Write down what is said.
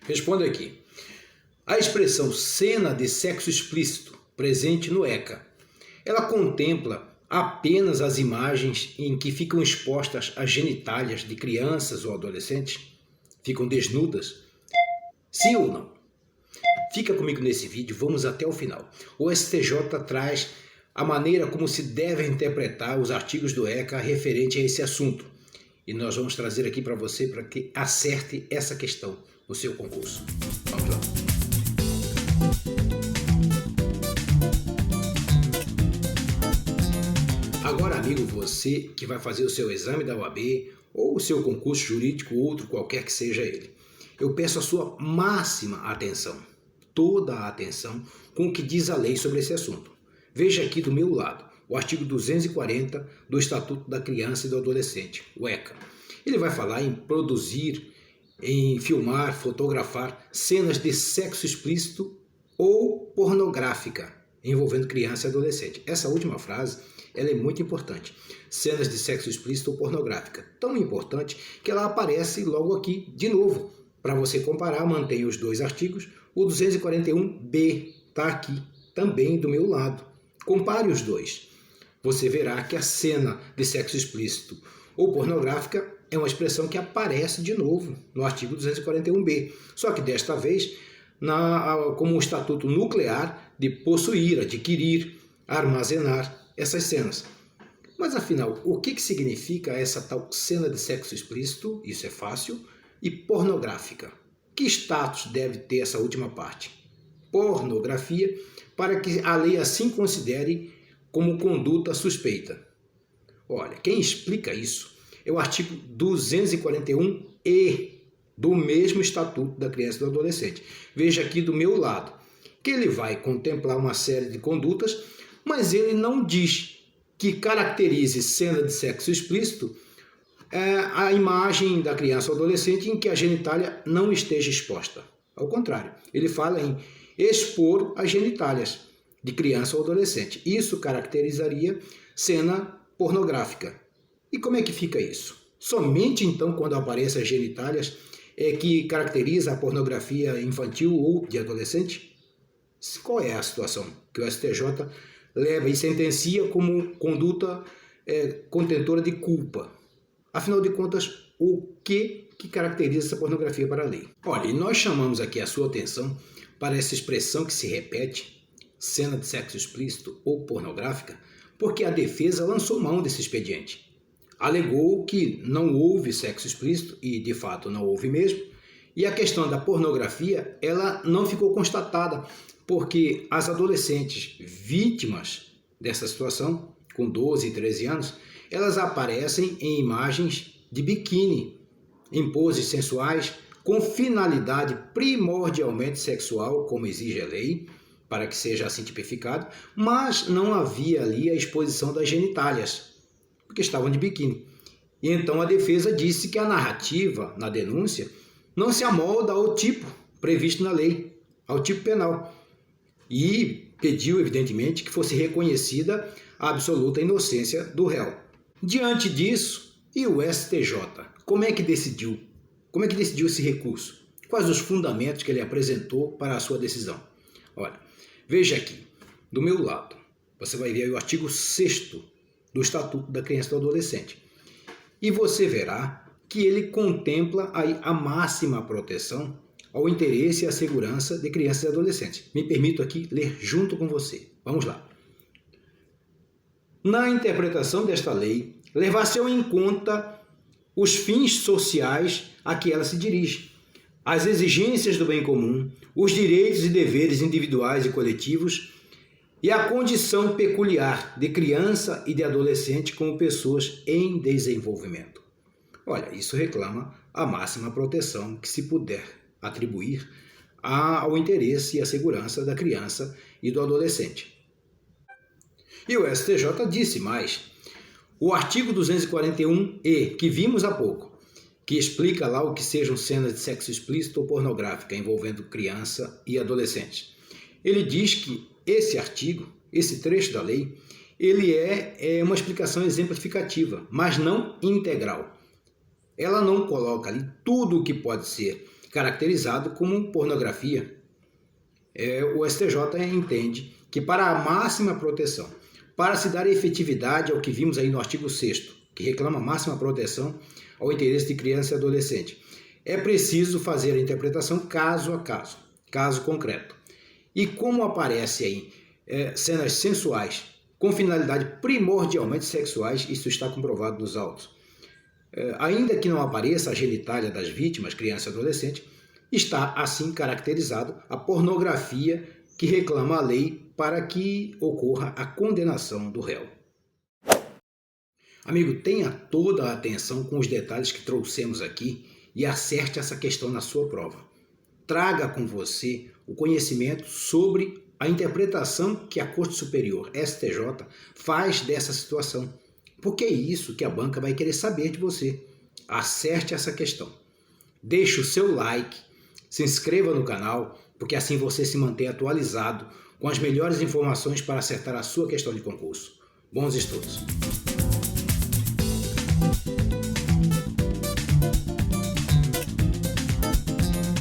Responda aqui. A expressão cena de sexo explícito presente no ECA, ela contempla apenas as imagens em que ficam expostas as genitálias de crianças ou adolescentes? Ficam desnudas? Sim ou não? Fica comigo nesse vídeo, vamos até o final. O STJ traz a maneira como se devem interpretar os artigos do ECA referente a esse assunto. E nós vamos trazer aqui para você para que acerte essa questão no seu concurso. Vamos lá. Agora, amigo, você que vai fazer o seu exame da OAB ou o seu concurso jurídico, outro qualquer que seja ele, eu peço a sua máxima atenção, toda a atenção com o que diz a lei sobre esse assunto. Veja aqui do meu lado o artigo 240 do Estatuto da Criança e do Adolescente, o ECA. Ele vai falar em produzir, em filmar, fotografar cenas de sexo explícito ou pornográfica envolvendo criança e adolescente. Essa última frase ela é muito importante. Cenas de sexo explícito ou pornográfica. Tão importante que ela aparece logo aqui de novo. Para você comparar, mantenha os dois artigos. O 241B está aqui também do meu lado. Compare os dois. Você verá que a cena de sexo explícito ou pornográfica é uma expressão que aparece de novo no artigo 241B. Só que desta vez como um estatuto nuclear de possuir, adquirir, armazenar essas cenas. Mas afinal, o que significa essa tal cena de sexo explícito? Isso é fácil. E pornográfica. Que status deve ter essa última parte? Pornografia, para que a lei assim considere como conduta suspeita. Olha, quem explica isso é o artigo 241E do mesmo Estatuto da Criança e do Adolescente. Veja aqui do meu lado, que ele vai contemplar uma série de condutas, mas ele não diz que caracterize cena de sexo explícito a imagem da criança ou adolescente em que a genitália não esteja exposta. Ao contrário, ele fala em expor as genitálias de criança ou adolescente. Isso caracterizaria cena pornográfica. E como é que fica isso? Somente então quando aparecem as genitálias é que caracteriza a pornografia infantil ou de adolescente? Qual é a situação que o STJ leva e sentencia como conduta contentora de culpa? Afinal de contas, o que caracteriza essa pornografia para a lei? Olha, e nós chamamos aqui a sua atenção para essa expressão que se repete, cena de sexo explícito ou pornográfica, porque a defesa lançou mão desse expediente. Alegou que não houve sexo explícito, e de fato não houve mesmo, e a questão da pornografia ela não ficou constatada, porque as adolescentes vítimas dessa situação, com 12 e 13 anos, elas aparecem em imagens de biquíni, em poses sensuais, com finalidade primordialmente sexual, como exige a lei, para que seja assim tipificado, mas não havia ali a exposição das genitálias, porque estavam de biquíni. E então a defesa disse que a narrativa, na denúncia, não se amolda ao tipo previsto na lei, ao tipo penal. E pediu, evidentemente, que fosse reconhecida a absoluta inocência do réu. Diante disso, e o STJ? Como é que decidiu? Como é que decidiu esse recurso? Quais os fundamentos que ele apresentou para a sua decisão? Olha, veja aqui, do meu lado, você vai ver aí o artigo 6º do Estatuto da Criança e do Adolescente. E você verá que ele contempla aí a máxima proteção ao interesse e à segurança de crianças e adolescentes. Me permito aqui ler junto com você. Vamos lá. Na interpretação desta lei, levar-se em conta os fins sociais a que ela se dirige, as exigências do bem comum, os direitos e deveres individuais e coletivos e a condição peculiar de criança e de adolescente como pessoas em desenvolvimento. Olha, isso reclama a máxima proteção que se puder atribuir ao interesse e à segurança da criança e do adolescente. E o STJ disse mais. O artigo 241E, que vimos há pouco, que explica lá o que sejam cenas de sexo explícito ou pornográfica envolvendo criança e adolescente. Ele diz que esse artigo, esse trecho da lei, ele é uma explicação exemplificativa, mas não integral. Ela não coloca ali tudo o que pode ser caracterizado como pornografia. O STJ entende que para a máxima proteção, para se dar efetividade ao que vimos aí no artigo 6º, que reclama máxima proteção ao interesse de criança e adolescente, é preciso fazer a interpretação caso a caso, caso concreto. E como aparece aí cenas sensuais com finalidade primordialmente sexuais, isso está comprovado nos autos. Ainda que não apareça a genitália das vítimas, criança e adolescente, está assim caracterizado a pornografia que reclama a lei para que ocorra a condenação do réu. Amigo, tenha toda a atenção com os detalhes que trouxemos aqui e acerte essa questão na sua prova. Traga com você o conhecimento sobre a interpretação que a Corte Superior, STJ, faz dessa situação. Porque é isso que a banca vai querer saber de você. Acerte essa questão. Deixe o seu like, se inscreva no canal, porque assim você se mantém atualizado com as melhores informações para acertar a sua questão de concurso. Bons estudos!